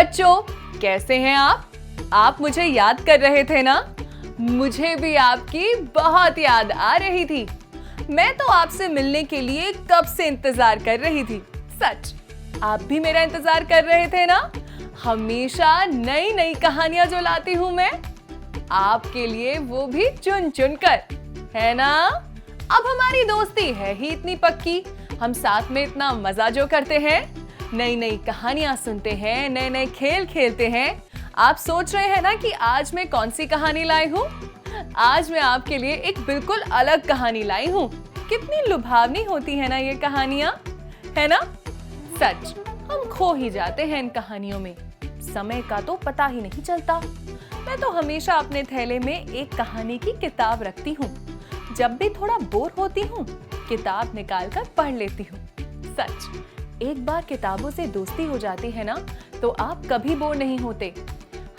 बच्चों, कैसे हैं आप मुझे याद कर रहे थे ना? मुझे भी आपकी बहुत याद आ रही थी। मैं तो आपसे मिलने के लिए कब से इंतजार कर रही थी। सच, आप भी मेरा इंतजार कर रहे थे ना? हमेशा नई नई कहानियां जो लाती हूं मैं आपके लिए, वो भी चुन चुन कर, है ना? अब हमारी दोस्ती है ही इतनी पक्की, हम साथ में इतना मजा जो करते हैं, नई नई कहानियां सुनते हैं, नए नए खेल खेलते हैं। आप सोच रहे हैं ना कि आज मैं कौन सी कहानी लाई हूँ? आज मैं आपके लिए एक बिल्कुल अलग कहानी लाई हूँ। कितनी लुभावनी होती है ना ये कहानियां, है ना? सच, हम खो ही जाते हैं इन कहानियों में। समय का तो पता ही नहीं चलता। मैं तो हमेशा अपने थैले में एक कहानी की किताब रखती हूँ। जब भी थोड़ा बोर होती हूँ, किताब निकाल कर पढ़ लेती हूँ। सच, एक बार किताबों से दोस्ती हो जाती है ना, तो आप कभी बोर नहीं होते।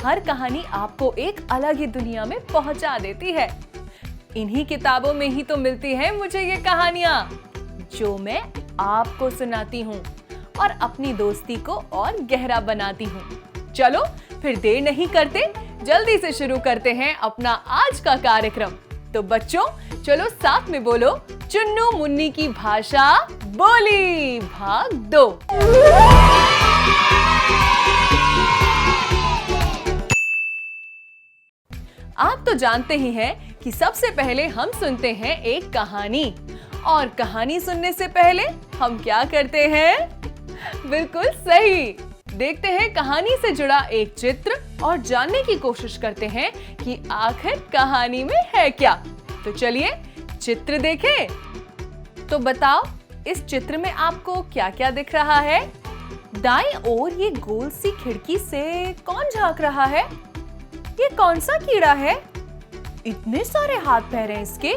हर कहानी आपको एक अलग ही दुनिया में पहुंचा देती है। इन्हीं किताबों में ही तो मिलती है मुझे ये कहानियां, जो मैं आपको सुनाती हूँ और अपनी दोस्ती को और गहरा बनाती हूँ। चलो फिर देर नहीं करते, जल्दी से शुरू करते हैं अपना आज का कार्यक्रम। तो बच्चों, चलो साथ में बोलो, चुन्नू मुन्नी की भाषा बोली भाग 2। आप तो जानते ही हैं कि सबसे पहले हम सुनते हैं एक कहानी, और कहानी सुनने से पहले हम क्या करते हैं? बिल्कुल सही, देखते हैं कहानी से जुड़ा एक चित्र और जानने की कोशिश करते हैं कि आखिर कहानी में है क्या। तो चलिए चित्र देखें। तो बताओ, इस चित्र में आपको क्या-क्या दिख रहा है? दाईं ओर ये गोल सी खिड़की से कौन झांक रहा है? ये कौन सा कीड़ा है? इतने सारे हाथ पैर हैं इसके।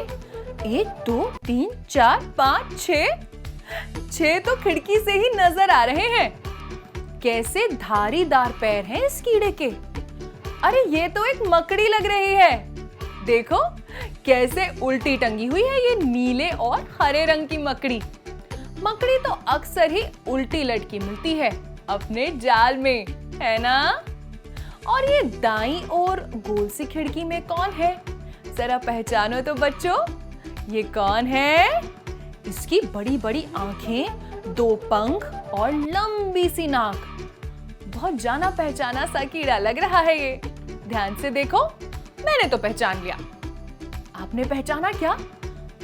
1 2 3 4 5 6 तो खिड़की से ही नजर आ रहे हैं। कैसे धारीदार पैर हैं इस कीड़े के। अरे ये तो एक मकड़ी लग रही है। देखो कैसे उल्टी टंगी हुई है ये नीले और हरे रंग की मकड़ी। मकड़ी तो अक्सर ही उल्टी लटकी मिलती है अपने जाल में, है ना? और ये दाईं ओर गोल सी खिड़की में कौन है? जरा पहचानो तो बच्चों, ये कौन है? इसकी बड़ी बड़ी आंखें, 2 पंख और लंबी सी नाक। बहुत जाना पहचाना सा कीड़ा लग रहा है ये। ध्यान से देखो, मैंने तो पहचान लिया। आपने पहचाना क्या?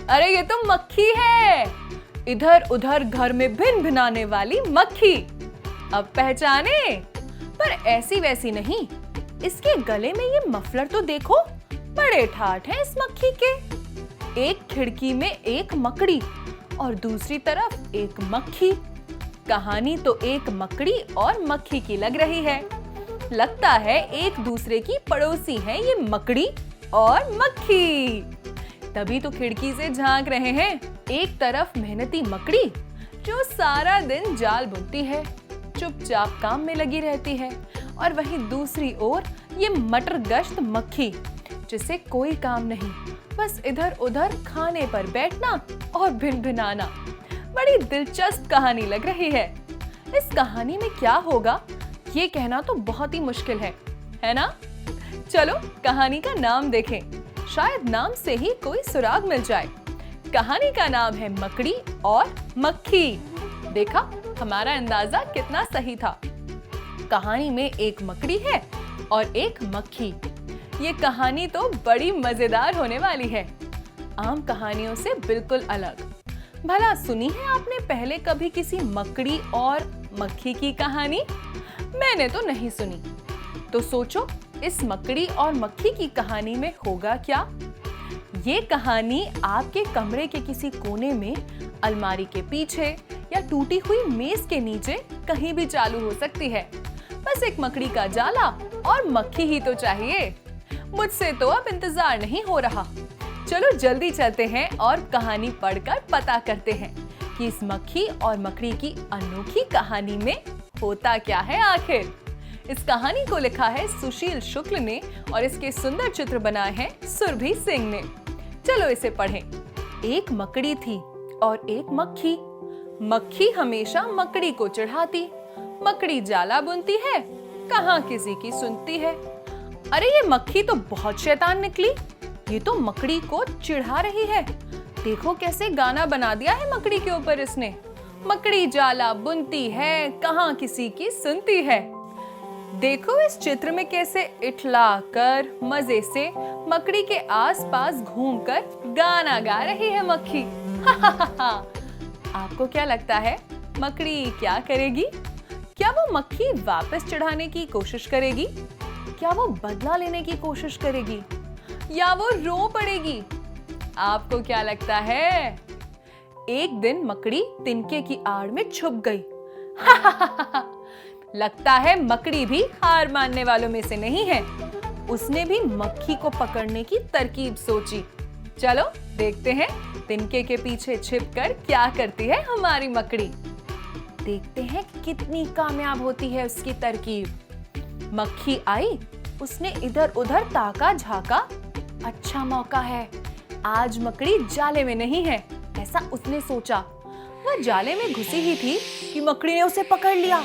अरे ये तो मक्खी है, इधर उधर घर में भिन भिनाने वाली मक्खी। अब पहचाने? पर ऐसी वैसी नहीं। इसके गले में ये मफलर तो देखो, बड़े ठाठ हैं इस मक्खी के। एक खिड़की में एक मकड़ी और दूसरी तरफ एक मक्खी। कहानी तो एक मकड़ी और मक्खी की लग रही है। लगता है एक दूसरे की पड़ोसी हैं ये मकड़ी और मक्खी। तभी तो खिड़की से झांक रहे हैं। एक तरफ मेहनती मकड़ी जो सारा दिन जाल बुनती है, चुपचाप काम में लगी रहती है, और वहीं दूसरी ओर ये मटरगश्त मक्खी, जिसे कोई काम नहीं, बस इधर उधर खाने पर बैठना और भिन-भिनाना। बड़ी दिलचस्प कहानी लग रही है। इस कहानी में क्या होगा ये कहना तो बहुत ही मुश्किल है ना? चलो कहानी का नाम देखें, शायद नाम से ही कोई सुराग मिल जाए। कहानी का नाम है मकड़ी और मक्खी। देखा, हमारा अंदाजा कितना सही था। कहानी में एक मकड़ी है और एक मक्खी। ये कहानी तो बड़ी मजेदार होने वाली है, आम कहानियों से बिल्कुल अलग। भला सुनी है आपने पहले कभी किसी मकड़ी और मक्खी की कहानी? मैंने तो नहीं सुनी। तो सोचो, इस मकड़ी और मक्खी की कहानी में होगा क्या? ये कहानी आपके कमरे के किसी कोने में, अलमारी के पीछे या टूटी हुई मेज के नीचे कहीं भी चालू हो सकती है। बस एक मकड़ी का जाला और मक्खी ही तो चाहिए। मुझसे तो अब इंतजार नहीं हो रहा। चलो जल्दी चलते हैं और कहानी पढ़कर पता करते हैं कि इस मक्खी और मकड़ी की अनोखी कहानी में होता क्या है आखिर। इस कहानी को लिखा है सुशील शुक्ल ने और इसके सुंदर चित्र बनाए हैं सुरभि सिंह ने। चलो इसे पढ़ें। एक मकड़ी थी और एक मक्खी। मक्खी हमेशा मकड़ी को चिढ़ाती। मकड़ी जाला बुनती है कहाँ किसी की सुनती है। अरे ये मक्खी तो बहुत शैतान निकली, ये तो मकड़ी को चिढ़ा रही है। देखो कैसे गाना बना दिया है मकड़ी के ऊपर इसने। मकड़ी जाला बुनती है, कहाँ किसी की सुनती है। देखो इस चित्र में कैसे इठला कर मजे से मकड़ी के आसपास घूमकर गाना गा रही है मक्खी। आपको क्या लगता है मकड़ी क्या करेगी? क्या वो मक्खी वापस चढ़ाने की कोशिश करेगी? क्या वो बदला लेने की कोशिश करेगी या वो रो पड़ेगी? आपको क्या लगता है? एक दिन मकड़ी तिनके की आड़ में छुप गई। लगता है मकड़ी भी हार मानने वालों में से नहीं है। उसने भी मक्खी को पकड़ने की तरकीब सोची। चलो देखते हैं तिनके के पीछे छिपकर क्या करती है हमारी मकड़ी। देखते हैं कितनी कामयाब होती है उसकी तरकीब। मक्खी आई, उसने इधर उधर ताका झाका। अच्छा मौका है, आज मकड़ी जाले में नहीं है, ऐसा उसने सोचा। वह जाले में घुसी ही थी कि मकड़ी ने उसे पकड़ लिया।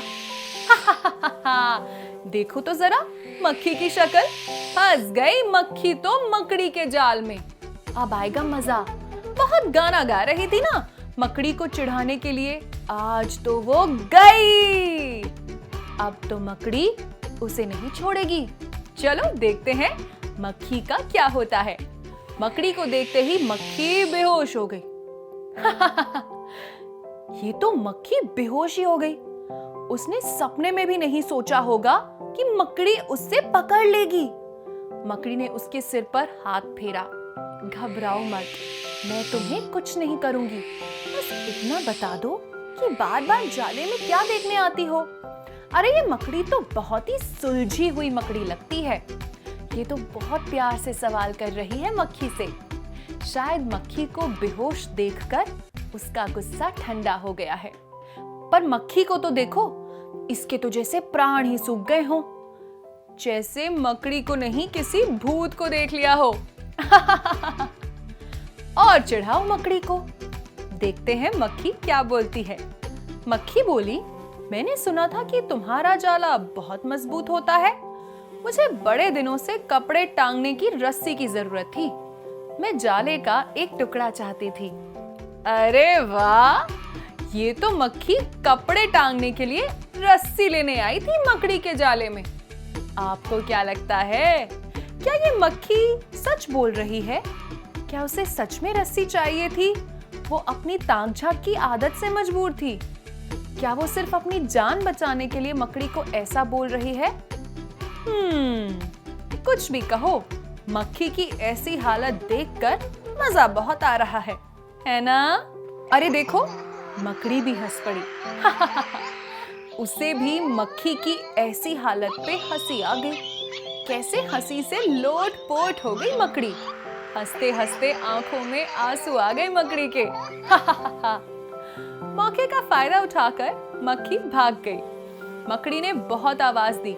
देखो तो जरा मक्खी की शक्ल। फंस गई मक्खी तो मकड़ी के जाल में। अब आएगा मजा। बहुत गाना गा रही थी ना मकड़ी को चिढ़ाने के लिए, आज तो वो गई। अब तो मकड़ी उसे नहीं छोड़ेगी। चलो देखते हैं मक्खी का क्या होता है। मकड़ी को देखते ही मक्खी बेहोश हो गई। ये तो मक्खी बेहोश ही हो गई। उसने सपने में भी नहीं सोचा होगा कि मकड़ी उससे पकड़ लेगी। मकड़ी ने उसके सिर पर हाथ फेरा। घबराओ मत, मैं तुम्हें कुछ नहीं करूंगी। बस इतना बता दो कि बार बार जाले में क्या देखने आती हो। अरे ये मकड़ी तो बहुत ही सुलझी हुई मकड़ी लगती है। ये तो बहुत प्यार से सवाल कर रही है मक्खी से। शायद मक्खी को बेहोश देखकर उसका गुस्सा ठंडा हो गया है। पर मक्खी को तो देखो, इसके तो जैसे प्राण ही सूख गए हों। जैसे मकड़ी को नहीं किसी भूत को देख लिया हो। और चिढ़ाओ मकड़ी को। देखते हैं मक्खी क्या बोलती है। मक्खी बोली, मैंने सुना था कि तुम्हारा जाला बहुत मजबूत होता है। मुझे बड़े दिनों से कपड़े टांगने की रस्सी की जरूरत थी। मैं जाले का एक टुकड़ा चाहती थी। अरे वाह, ये तो मक्खी कपड़े टांगने के लिए रस्सी लेने आई थी मकड़ी के जाले में। आपको क्या लगता है, क्या ये मक्खी सच बोल रही है? क्या उसे सच में रस्सी चाहिए थी? वो अपनी ताक झांक की आदत से मजबूर थी? क्या वो सिर्फ अपनी जान बचाने के लिए मकड़ी को ऐसा बोल रही है? कुछ भी कहो, मक्खी की ऐसी हालत देखकर मजा बहुत आ रहा है ना? अरे देखो, मकड़ी भी हंस पड़ी। उसे भी मक्खी की ऐसी हालत पे हंसी आ गई। कैसे हंसी से लोट-पोट हो गई मकड़ी। हंसते हंसते आंखों में आंसू आ गए मकड़ी के। मौके का फायदा उठाकर मक्खी भाग गई। मकड़ी ने बहुत आवाज दी,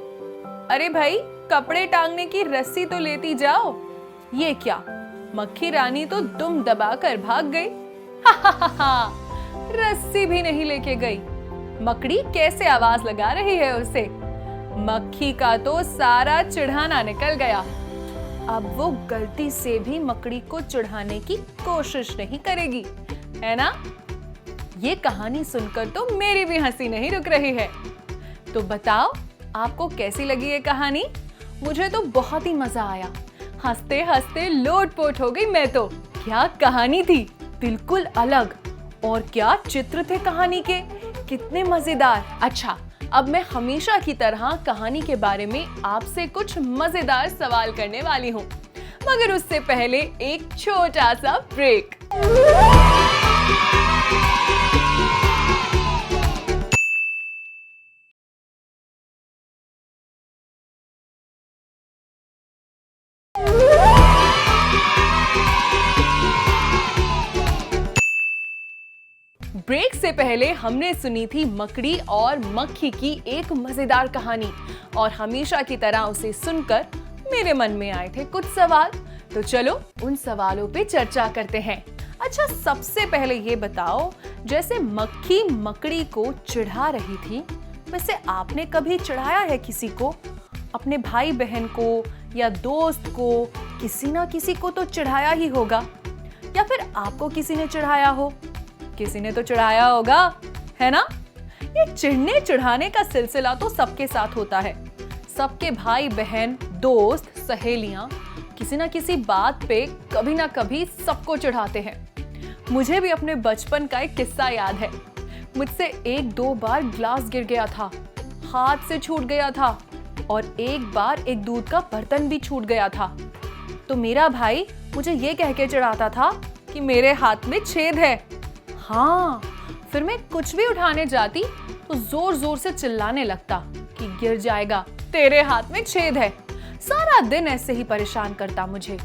अरे भाई, कपड़े टांगने की रस्सी तो लेती जाओ। ये क्या, मक्खी रानी तो दुम दबाकर भाग गई। रस्सी भी नहीं लेके गई। मकड़ी कैसे आवाज लगा रही है उसे। मक्खी का तो सारा चिढ़ाना निकल गया। अब वो गलती से भी मकड़ी को चिढ़ाने की कोशिश नहीं करेगी, है ना? ये कहानी सुनकर तो मेरी भी हंसी नहीं रुक रही है। तो बताओ, आपको कैसी लगी ये कहानी? मुझे तो बहुत ही मजा आया। हंसते हंसते लोट-पोट हो गई मैं तो। क्या कहानी थी, बिल्कुल अलग। और क्या चित्र थे कहानी के, कितने मजेदार। अच्छा, अब मैं हमेशा की तरह कहानी के बारे में आपसे कुछ मजेदार सवाल करने वाली हूँ, मगर उससे पहले एक छोटा सा ब्रेक। ब्रेक से पहले हमने सुनी थी मकड़ी और मक्खी की एक मजेदार कहानी, और हमेशा की तरह उसे सुनकर मेरे मन में आए थे कुछ सवाल। तो चलो उन सवालों पे चर्चा करते हैं। अच्छा, सबसे पहले ये बताओ, जैसे मक्खी मकड़ी को चिढ़ा रही थी, वैसे आपने कभी चिढ़ाया है किसी को? अपने भाई बहन को या दोस्त को, किसी ना किसी को तो चिढ़ाया ही होगा, या फिर आपको किसी ने चिढ़ाया हो। किसी ने तो चिढ़ाया होगा, है ना? ये चिढ़ने चिढ़ाने का सिलसिला तो सबके साथ होता है। सबके भाई बहन, दोस्त, सहेलियां किसी ना किसी बात पे कभी ना कभी सबको चिढ़ाते हैं। मुझे भी अपने बचपन का एक किस्सा याद है। मुझसे 1-2 बार ग्लास गिर गया था, हाथ से छूट गया था, और एक बार एक दूध का बर्तन भी छूट गया था। तो मेरा भाई मुझे ये कह के चिढ़ाता था कि मेरे हाथ में छेद है। हाँ, फिर मैं कुछ भी उठाने जाती तो जोर जोर से चिल्लाने लगता कि गिर जाएगा, तेरे हाथ में छेद है। सारा दिन ऐसे ही परेशान करता मुझे।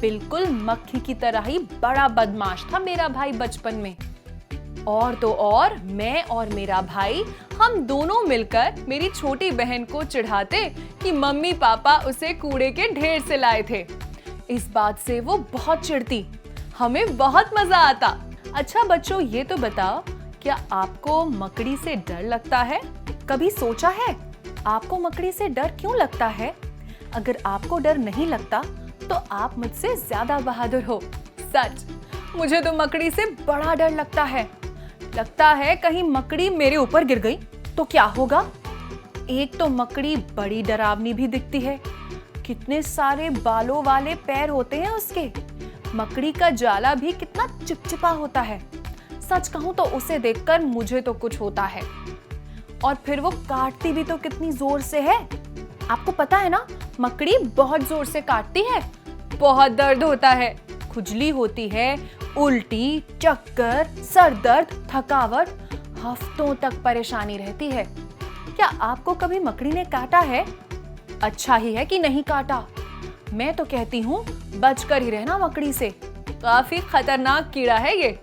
बिल्कुल मक्खी की तरह ही बड़ा बदमाश था मेरा भाई बचपन में। और तो और मैं और मेरा भाई, हम दोनों मिलकर मेरी छोटी बहन को चिढ़ाते कि मम्मी पापा उसे कूड़े के ढेर से लाए थे। इस बात से वो बहुत चिढ़ती, हमें बहुत मजा आता। अच्छा बच्चों, ये तो बताओ, क्या आपको मकड़ी से डर लगता है? कभी सोचा है आपको मकड़ी से डर क्यों लगता है? अगर आपको डर नहीं लगता तो आप मुझसे ज्यादा बहादुर हो। सच, मुझे तो मकड़ी से बड़ा डर लगता है। लगता है कहीं मकड़ी मेरे ऊपर गिर गई तो क्या होगा? एक तो मकड़ी बड़ी डरावनी भी दिखती है, कितने सारे बालों वाले पैर होते हैं उसके। मकड़ी का जाला भी कितना चिपचिपा होता है। सच कहूं तो उसे देखकर मुझे तो कुछ होता है। और फिर वो काटती भी तो कितनी जोर से है। आपको पता है ना, मकड़ी बहुत जोर से काटती है। बहुत दर्द होता है, खुजली होती है, उल्टी, चक्कर, सर दर्द, थकावट, हफ्तों तक परेशानी रहती है। क्या आपको कभी मकड़ी ने काटा है? अच्छा ही है कि नहीं काटा। मैं तो कहती हूँ बचकर ही रहना मकड़ी से। काफी खतरनाक कीड़ा है ये।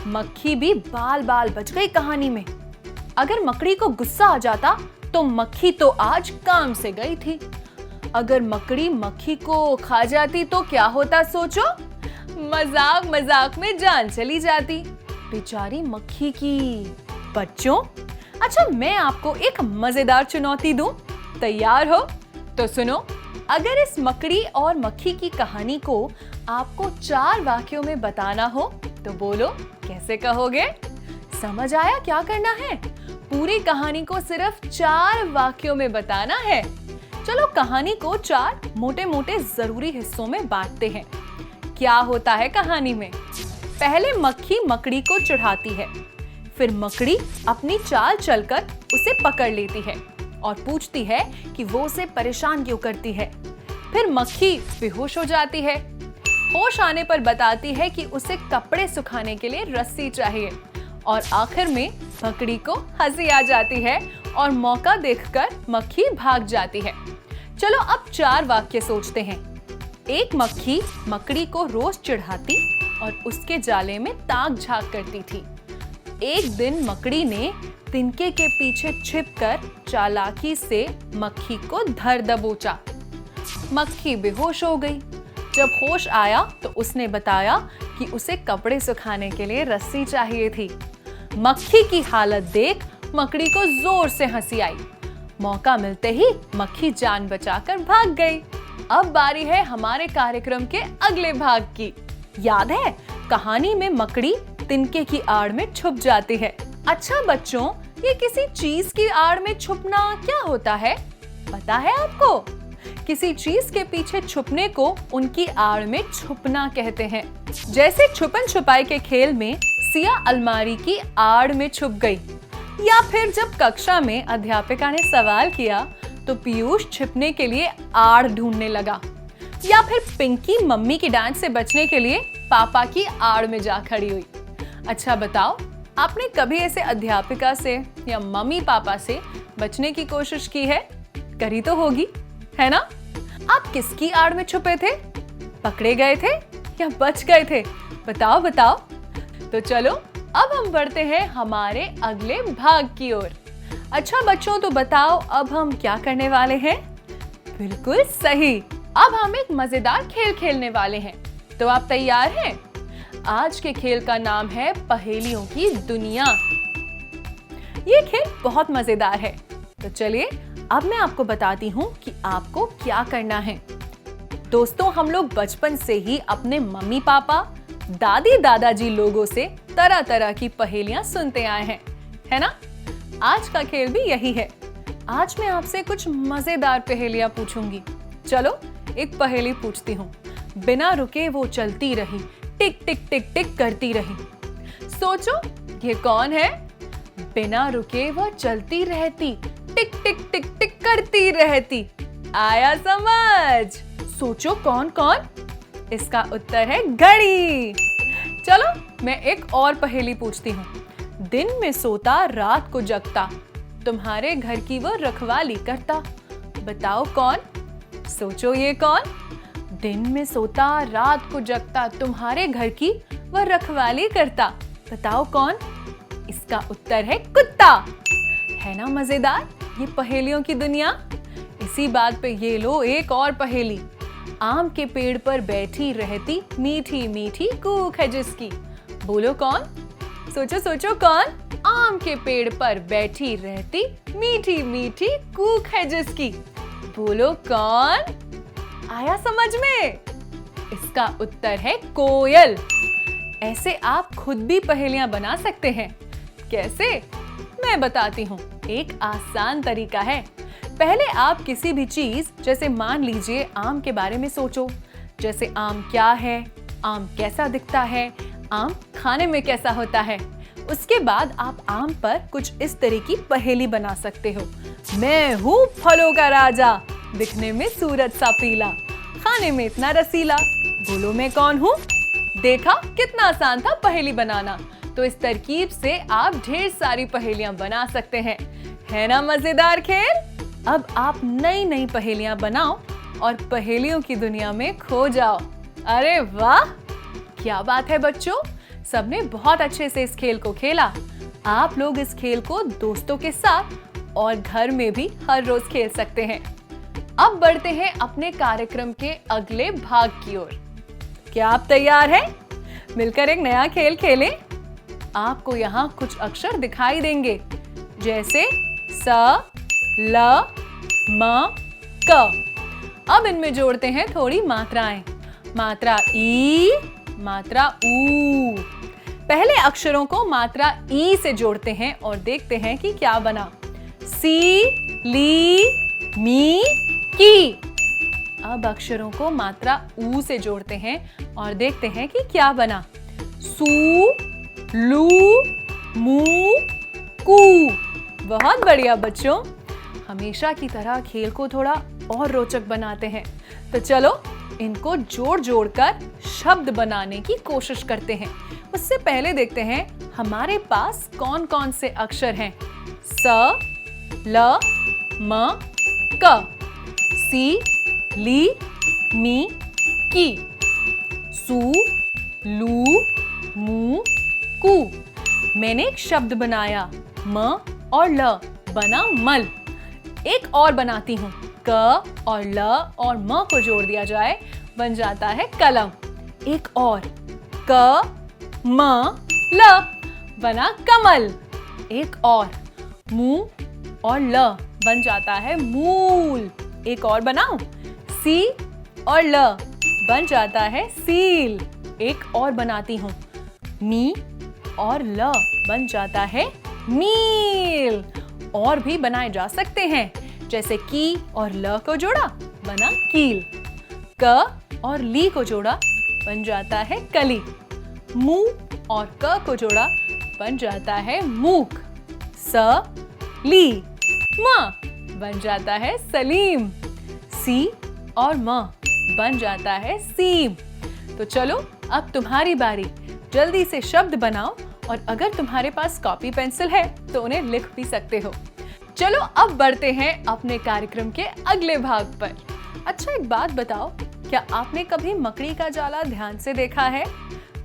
मक्खी भी बाल बाल बच गई कहानी में। अगर मकड़ी को गुस्सा आ जाता तो मक्खी तो आज काम से गई थी। अगर मकड़ी मक्खी को खा जाती तो क्या होता सोचो? मजाक मजाक में जान चली जाती बेचारी मक्खी की। बच्चों, अच्छा मैं आपको एक मजेदार चुनौती दूं, तैयार हो? तो सुनो, अगर इस मकड़ी और मक्खी की कहानी को आपको 4 वाक्यों में बताना हो तो बोलो, कैसे कहोगे? समझ आया क्या करना है? पूरी कहानी को सिर्फ 4 वाक्यों में बताना है। चलो कहानी को 4 मोटे मोटे जरूरी हिस्सों में बांटते हैं। क्या होता है कहानी में? पहले मक्खी मकड़ी को चिढ़ाती है, फिर मकड़ी अपनी चाल चलकर उसे पकड़ लेती है और पूछती है कि वो उसे परेशान क्यों करती है। फिर मक्खी बेहोश हो जाती है। होश आने पर बताती है कि उसे कपड़े सुखाने के लिए रस्सी चाहिए, और आखिर में मकड़ी को हंसी आ जाती है और मौका देखकर मक्खी भाग जाती है। चलो अब 4 वाक्य सोचते हैं। एक मक्खी मकड़ी को रोज चिढ़ाती और उसके जाले में ताक झांक करती थी। एक दिन मकड़ी ने तिनके के पीछे छिपकर चालाकी से मक्खी को धर दबोचा। मक्खी बेहोश हो गई। जब होश आया तो उसने बताया कि उसे कपड़े सुखाने के लिए रस्सी चाहिए थी। मक्खी की हालत देख मकड़ी को जोर से हंसी आई। मौका मिलते ही मक्खी जान बचाकर भाग गई। अब बारी है हमारे कार्यक्रम के अगले भाग की। याद है, कहानी में मकड़ी तिनके की आड़ में छुप जाती है। अच्छा बच्चों, ये किसी चीज की आड़ में छुपना क्या होता है? पता है आपको? किसी चीज के पीछे छुपने को उनकी आड़ में छुपना कहते हैं। जैसे छुपन छुपाई के खेल में सिया अलमारी की आड़ में छुप गई, या फिर जब कक्षा में अध्यापिका ने सवाल किया तो पीयूष छिपने के लिए आड़ ढूंढने लगा, या फिर पिंकी मम्मी की डांट से बचने के लिए पापा की आड़ में जा खड़ी हुई। अच्छा बताओ, आपने कभी ऐसे अध्यापिका से या मम्मी पापा से बचने की कोशिश की है? करी तो होगी, है ना? आप किसकी आड़ में छुपे थे? पकड़े गए थे या बच गए थे? बताओ बताओ। तो चलो अब हम बढ़ते हैं हमारे अगले भाग की ओर। अच्छा बच्चों, तो बताओ अब हम क्या करने वाले हैं? बिल्कुल सही, अब हम एक मजेदार खेल खेलने वाले हैं। तो आप तैयार हैं? आज के खेल का नाम है पहेलियों की दुनिया। ये खेल बहुत मजेदार है। तो चलिए अब मैं आपको बताती हूँ कि आपको क्या करना है। दोस्तों, हम लोग बचपन से ही अपने मम्मी पापा, दादी दादाजी लोगों से तरह तरह की पहेलियां सुनते आए हैं, है ना? आज का खेल भी यही है। आज मैं आपसे कुछ मजेदार पहेलियां पूछूंगी। चलो एक पहेली पूछती हूँ। बिना रुके वो चलती रही, टिक टिक टिक टिक करती रही। सोचो ये कौन है? बिना रुके वो चलती रहती, टिक टिक टिक टिक करती रहती। आया समझ? सोचो कौन कौन? इसका उत्तर है घड़ी। चलो मैं एक और पहेली पूछती हूँ। दिन में सोता रात को जगता, तुम्हारे घर की वो रखवाली करता। बताओ कौन? सोचो ये कौन? दिन में सोता रात को जगता, तुम्हारे घर की वह रखवाली करता। बताओ कौन? इसका उत्तर है कुत्ता। है ना मजेदार ये पहेलियों की दुनिया? इसी बात पे ये लो एक और पहेली। आम के पेड़ पर बैठी रहती, मीठी मीठी कूक है जिसकी। बोलो कौन? सोचो सोचो कौन? आम के पेड़ पर बैठी रहती, मीठी मीठी कूक है जिसकी। बोलो कौन? आया समझ में? इसका उत्तर है कोयल। ऐसे आप खुद भी पहेलियां बना सकते हैं। कैसे? मैं बताती हूँ। एक आसान तरीका है। पहले आप किसी भी चीज, जैसे मान लीजिए आम के बारे में सोचो। जैसे आम क्या है, आम कैसा दिखता है, आम खाने में कैसा होता है। उसके बाद आप आम पर कुछ इस तरह की पहेली बना सकते हो। मैं हूँ फलों का राजा, दिखने में सूरज सा पीला, खाने में इतना रसीला। बोलो मैं कौन हूँ? देखा कितना आसान था पहेली बनाना। तो इस तरकीब से आप ढेर सारी पहेलियां बना सकते हैं। है ना मजेदार खेल? अब आप नई नई पहेलियां बनाओ और पहेलियों की दुनिया में खो जाओ। अरे वाह, क्या बात है बच्चों, सबने बहुत अच्छे से इस खेल को खेला। आप लोग इस खेल को दोस्तों के साथ और घर में भी हर रोज खेल सकते हैं। अब बढ़ते हैं अपने कार्यक्रम के अगले भाग की ओर। क्या आप तैयार हैं? मिलकर एक नया खेल खेलें। आपको यहाँ कुछ अक्षर दिखाई देंगे, जैसे स, ल, म, क। अब इनमें जोड़ते हैं थोड़ी मात्राएं। मात्रा ई, मात्रा ऊ। पहले अक्षरों को मात्रा ई से जोड़ते हैं और देखते हैं कि क्या बना। सी, ली, मी, की। अब अक्षरों को मात्रा ऊ से जोड़ते हैं और देखते हैं कि क्या बना। सू, लू, मू, कू। बहुत बढ़िया बच्चों, हमेशा की तरह खेल को थोड़ा और रोचक बनाते हैं। तो चलो इनको जोड़ जोड़कर शब्द बनाने की कोशिश करते हैं। उससे पहले देखते हैं हमारे पास कौन कौन से अक्षर हैं। स, ल, म, क। सी, ली, मी, की। सू, लू, मू, कू। मैंने एक शब्द बनाया, म और ल बना मल। एक और बनाती हूँ, क और ल और म को जोड़ दिया जाए बन जाता है कलम। एक और, क, म, ल बना कमल। एक और, मू और ल बन जाता है मूल। एक और बनाऊं, सी और ल बन जाता है सील। एक और बनाती हूँ, मी और ल बन जाता है मील। और भी बनाए जा सकते हैं, जैसे की और ल को जोड़ा बना कील, क और ली को जोड़ा बन जाता है कली, मू और क को जोड़ा बन जाता है मूक, स, ली, म बन जाता है सलीम, सी और म बन जाता है सीम। तो चलो अब तुम्हारी बारी। जल्दी से शब्द बनाओ और अगर तुम्हारे पास कॉपी पेंसिल है तो उन्हें लिख भी सकते हो। चलो अब बढ़ते हैं अपने कार्यक्रम के अगले भाग पर। अच्छा एक बात बताओ, क्या आपने कभी मकड़ी का जाला ध्यान से देखा है?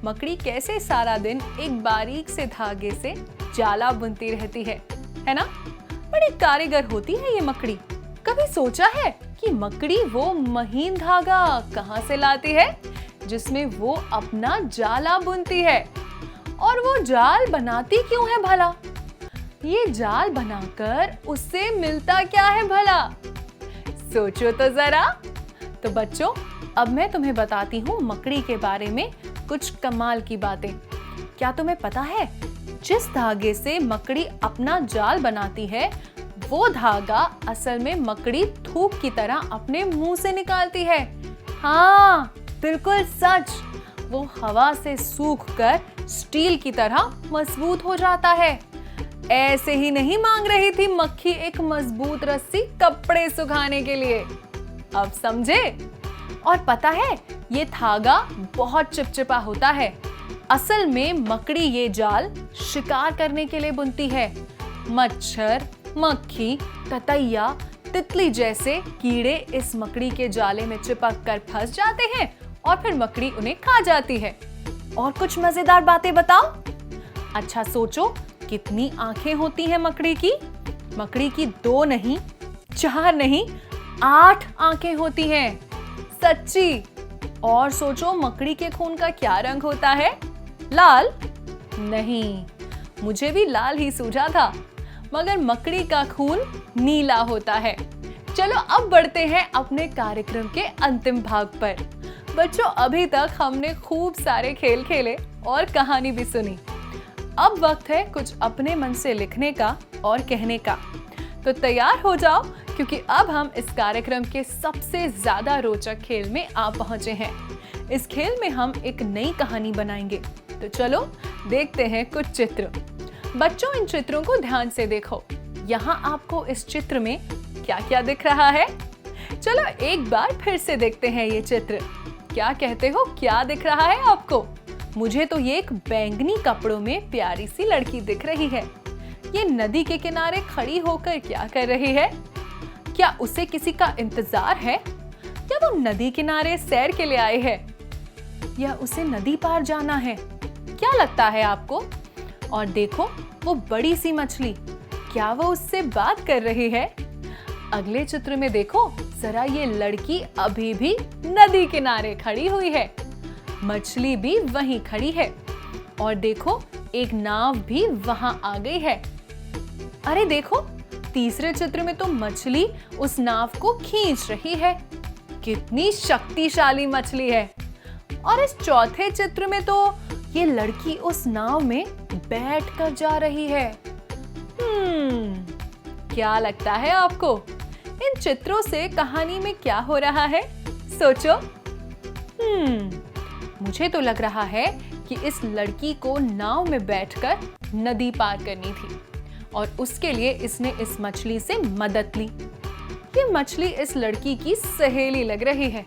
मकड़ी कैसे सारा दिन एक बारीक से धागे से जाला बुनती रहती है ना? बड़ी कारीगर होती है ये मकड़ी। कभी सोचा है कि मकड़ी वो महीन धागा कहाँ से लाती है जिसमें वो अपना जाला बुनती है? और वो जाल बनाती क्यों है भला? ये जाल बनाकर उससे मिलता क्या है भला? सोचो तो जरा। तो बच्चों, अब मैं तुम्हें बताती हूँ मकड़ी के बारे में कुछ कमाल की बातें। क्या तुम्हें पता है, जिस धागे से मकड़ी अपना जाल बनाती है, वो धागा असल में मकड़ी थूक की तरह अपने मुंह से निकालती है। हाँ, बिल्कुल सच। वो हवा से सूखकर स्टील की तरह मजबूत हो जाता है। ऐसे ही नहीं मांग रही थी मक्खी एक मजबूत रस्सी कपड़े सुखाने के लिए। अब समझे? और पता है, ये धागा बहुत चिपचिपा होता है। असल में मकड़ी ये जाल शिकार करने के लिए बुनती है। मच्छर, मक्खी, ततैया, तितली जैसे कीड़े इस मकड़ी के जाले में चिपक कर फंस जाते हैं और फिर मकड़ी उन्हें खा जाती है। और कुछ मजेदार बातें बताओ। अच्छा सोचो, कितनी आंखें होती हैं मकड़ी की? मकड़ी की 2 नहीं, 4 नहीं, 8 आंखें होती हैं। सच्ची। और सोचो, मकड़ी के खून का क्या रंग होता है? लाल? नहीं, मुझे भी लाल ही सूझा था, मगर मकड़ी का खून नीला होता है। चलो अब बढ़ते हैं अपने कार्यक्रम के अंतिम भाग पर। बच्चों, अभी तक हमने खूब सारे खेल खेले और कहानी भी सुनी। अब वक्त है कुछ अपने मन से लिखने का और कहने का। तो तैयार हो जाओ, क्योंकि अब हम इस कार्यक्रम के सबसे ज्यादा रोचक खेल में आ पहुंचे हैं। इस खेल में हम एक नई कहानी बनाएंगे। तो चलो देखते हैं कुछ चित्र। बच्चों, इन चित्रों को ध्यान से देखो। यहाँ आपको इस चित्र में क्या क्या दिख रहा है? चलो एक बार फिर से देखते हैं ये चित्र। क्या कहते हो, क्या दिख रहा है आपको? मुझे तो ये एक बैंगनी कपड़ों में प्यारी सी लड़की दिख रही है। ये नदी के किनारे खड़ी होकर क्या कर रही है? क्या उसे किसी का इंतजार है, या वो नदी किनारे सैर के लिए आए है, या उसे नदी पार जाना है? क्या लगता है आपको? और देखो, वो बड़ी सी मछली, क्या वो उससे बात कर रही है? अगले चित्र में देखो जरा, ये लड़की अभी भी नदी किनारे खड़ी हुई है। मछली भी वहीं खड़ी है। और देखो, एक नाव भी वहां आ गई है। अरे देखो, तीसरे चित्र में तो मछली उस नाव को खींच रही है। कितनी शक्तिशाली मछली है। और इस चौथे चित्र में तो ये लड़की उस नाव में बैठकर जा रही है। क्या लगता है आपको? इन चित्रों से कहानी में क्या हो रहा है? सोचो। मुझे तो लग रहा है कि इस लड़की को नाव में बैठकर नदी पार करनी थी और उसके लिए इसने इस मछली से मदद ली। ये मछली इस लड़की की सहेली लग रही है।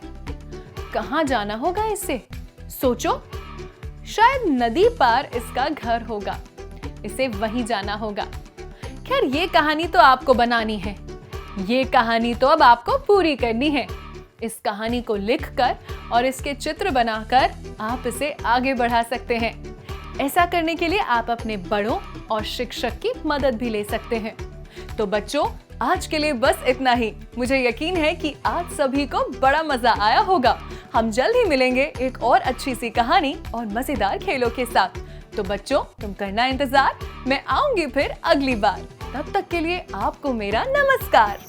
कहाँ जाना होगा इसे? सोचो। शायद नदी पार इसका घर होगा। इसे वहीं जाना होगा। खैर, ये कहानी तो आपको बनानी है। ये कहानी तो अब आपको पूरी करनी है। इस कहानी को लिखकर और इसके चित्र बनाकर आप इसे आगे बढ़ा सकते हैं। ऐसा करने के लिए आप अपने बड़ों और शिक्षक की मदद भी ले सकते हैं। तो बच्चों, आज के लिए बस इतना ही। मुझे यकीन है कि आज सभी को बड़ा मजा आया होगा। हम जल्द ही मिलेंगे एक और अच्छी सी कहानी और मजेदार खेलों के साथ। तो बच्चों, तुम करना इंतजार। मैं आऊंगी फिर अगली बार। तब तक के लिए आपको मेरा नमस्कार।